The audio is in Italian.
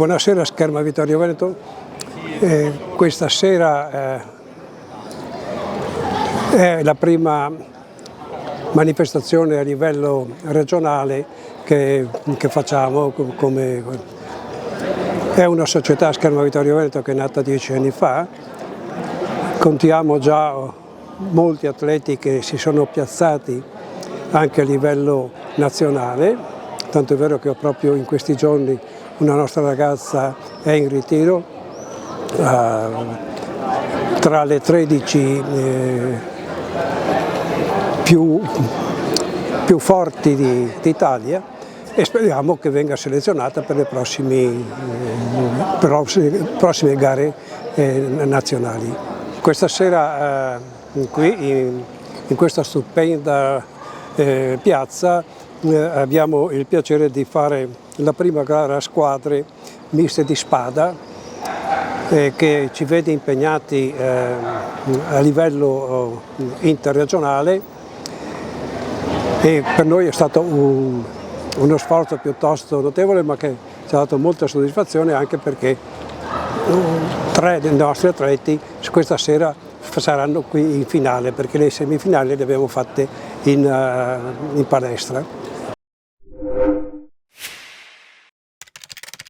Buonasera Scherma Vittorio Veneto, questa sera è la prima manifestazione a livello regionale che facciamo. È una società, Scherma Vittorio Veneto, che è nata 10 anni fa, contiamo già molti atleti che si sono piazzati anche a livello nazionale, tanto è vero che proprio in questi giorni una nostra ragazza è in ritiro tra le 13 più forti d'Italia e speriamo che venga selezionata per le prossime gare nazionali. Questa sera qui in questa stupenda piazza abbiamo il piacere di fare la prima gara a squadre miste di spada che ci vede impegnati a livello interregionale, e per noi è stato uno sforzo piuttosto notevole, ma che ci ha dato molta soddisfazione, anche perché 3 dei nostri atleti questa sera saranno qui in finale, perché le semifinali le abbiamo fatte in palestra.